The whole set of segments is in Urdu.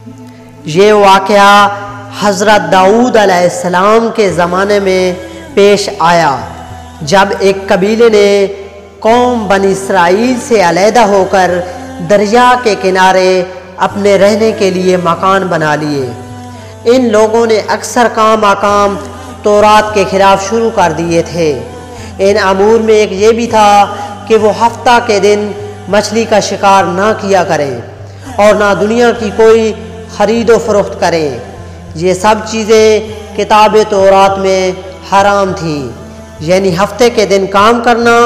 یہ واقعہ حضرت داؤد علیہ السلام کے زمانے میں پیش آیا، جب ایک قبیلے نے قوم بنی اسرائیل سے علیحدہ ہو کر دریا کے کنارے اپنے رہنے کے لیے مکان بنا لیے۔ ان لوگوں نے اکثر کام تورات کے خلاف شروع کر دیے تھے۔ ان امور میں ایک یہ بھی تھا کہ وہ ہفتہ کے دن مچھلی کا شکار نہ کیا کریں اور نہ دنیا کی کوئی خرید و فروخت کریں۔ یہ سب چیزیں کتاب تورات میں حرام تھیں، یعنی ہفتے کے دن کام کرنا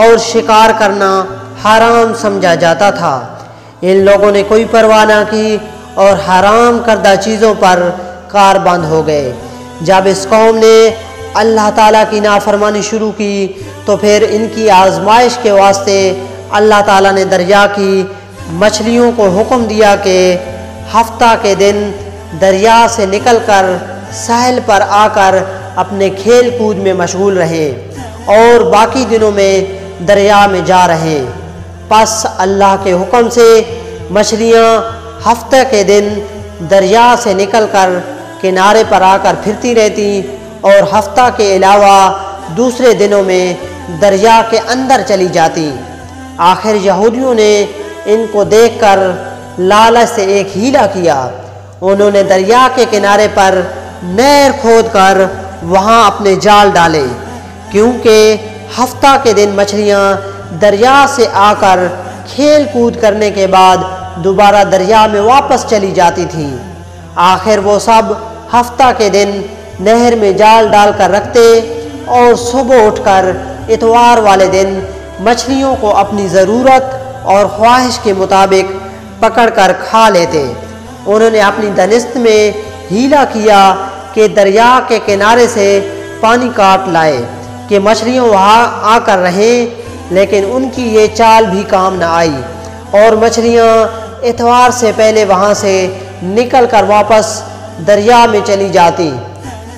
اور شکار کرنا حرام سمجھا جاتا تھا۔ ان لوگوں نے کوئی پرواہ نہ کی اور حرام کردہ چیزوں پر کار بند ہو گئے۔ جب اس قوم نے اللہ تعالیٰ کی نافرمانی شروع کی تو پھر ان کی آزمائش کے واسطے اللہ تعالیٰ نے دریا کی مچھلیوں کو حکم دیا کہ ہفتہ کے دن دریا سے نکل کر ساحل پر آ کر اپنے کھیل کود میں مشغول رہیں اور باقی دنوں میں دریا میں جا رہیں۔ پس اللہ کے حکم سے مچھلیاں ہفتہ کے دن دریا سے نکل کر کنارے پر آ کر پھرتی رہتی اور ہفتہ کے علاوہ دوسرے دنوں میں دریا کے اندر چلی جاتی۔ آخر یہودیوں نے ان کو دیکھ کر لالچ سے ایک ہیلا کیا۔ انہوں نے دریا کے کنارے پر نہر کھود کر وہاں اپنے جال ڈالے، کیونکہ ہفتہ کے دن مچھلیاں دریا سے آ کر کھیل کود کرنے کے بعد دوبارہ دریا میں واپس چلی جاتی تھیں۔ آخر وہ سب ہفتہ کے دن نہر میں جال ڈال کر رکھتے اور صبح اٹھ کر اتوار والے دن مچھلیوں کو اپنی ضرورت اور خواہش کے مطابق پکڑ کر کھا لیتے۔ انہوں نے اپنی دانست میں ہیلا کیا کہ دریا کے کنارے سے پانی کاٹ لائے کہ مچھلیاں وہاں آ کر رہیں، لیکن ان کی یہ چال بھی کام نہ آئی اور مچھلیاں اتوار سے پہلے وہاں سے نکل کر واپس دریا میں چلی جاتی۔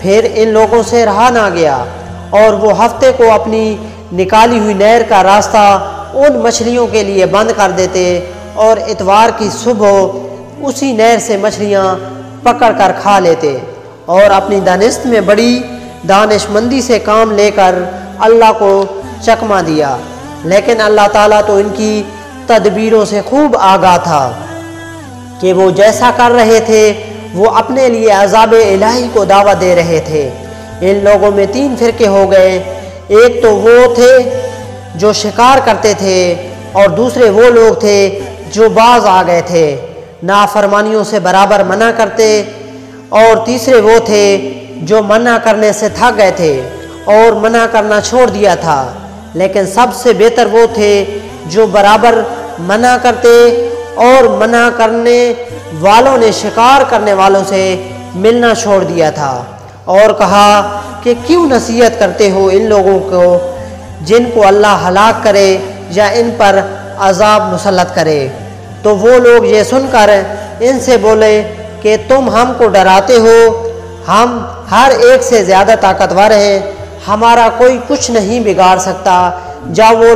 پھر ان لوگوں سے رہا نہ گیا اور وہ ہفتے کو اپنی نکالی ہوئی نہر کا راستہ ان مچھلیوں کے لیے بند کر دیتے اور اتوار کی صبح اسی نہر سے مچھلیاں پکڑ کر کھا لیتے اور اپنی دانست میں بڑی دانش مندی سے کام لے کر اللہ کو چکمہ دیا۔ لیکن اللہ تعالیٰ تو ان کی تدبیروں سے خوب آگاہ تھا کہ وہ جیسا کر رہے تھے وہ اپنے لیے عذاب الہی کو دعوت دے رہے تھے۔ ان لوگوں میں 3 فرقے ہو گئے، ایک تو وہ تھے جو شکار کرتے تھے اور دوسرے وہ لوگ تھے جو باز آ گئے تھے، نافرمانیوں سے برابر منع کرتے، اور تیسرے وہ تھے جو منع کرنے سے تھک گئے تھے اور منع کرنا چھوڑ دیا تھا۔ لیکن سب سے بہتر وہ تھے جو برابر منع کرتے اور منع کرنے والوں نے شکار کرنے والوں سے ملنا چھوڑ دیا تھا اور کہا کہ کیوں نصیحت کرتے ہو ان لوگوں کو جن کو اللہ ہلاک کرے یا ان پر عذاب مسلط کرے۔ تو وہ لوگ یہ سن کر ان سے بولے کہ تم ہم کو ڈراتے ہو، ہم ہر ایک سے زیادہ طاقتور ہیں، ہمارا کوئی کچھ نہیں بگاڑ سکتا۔ جب وہ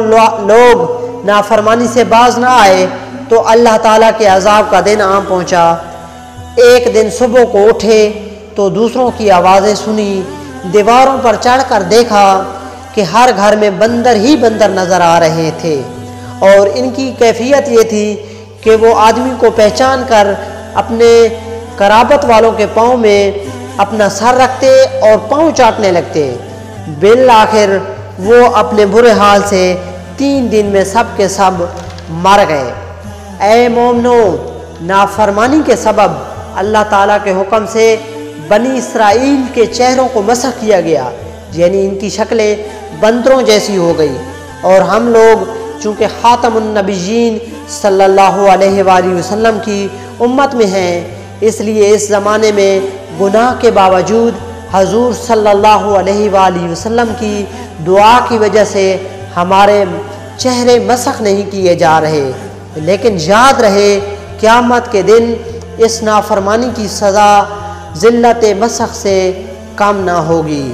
لوگ نافرمانی سے باز نہ آئے تو اللہ تعالیٰ کے عذاب کا دن آ پہنچا۔ ایک دن صبح کو اٹھے تو دوسروں کی آوازیں سنی، دیواروں پر چڑھ کر دیکھا کہ ہر گھر میں بندر ہی بندر نظر آ رہے تھے، اور ان کی کیفیت یہ تھی کہ وہ آدمی کو پہچان کر اپنے قرابت والوں کے پاؤں میں اپنا سر رکھتے اور پاؤں چاٹنے لگتے۔ بالآخر وہ اپنے برے حال سے 3 دن میں سب کے سب مر گئے۔ اے مومنو، نافرمانی کے سبب اللہ تعالیٰ کے حکم سے بنی اسرائیل کے چہروں کو مسخ کیا گیا، یعنی ان کی شکلیں بندروں جیسی ہو گئی، اور ہم لوگ چونکہ خاتم النبیین صلی اللہ علیہ وآلہ وسلم کی امت میں ہیں، اس لیے اس زمانے میں گناہ کے باوجود حضور صلی اللہ علیہ وآلہ وسلم کی دعا کی وجہ سے ہمارے چہرے مسخ نہیں کیے جا رہے۔ لیکن یاد رہے قیامت کے دن اس نافرمانی کی سزا ذلت مسخ سے کم نہ ہوگی۔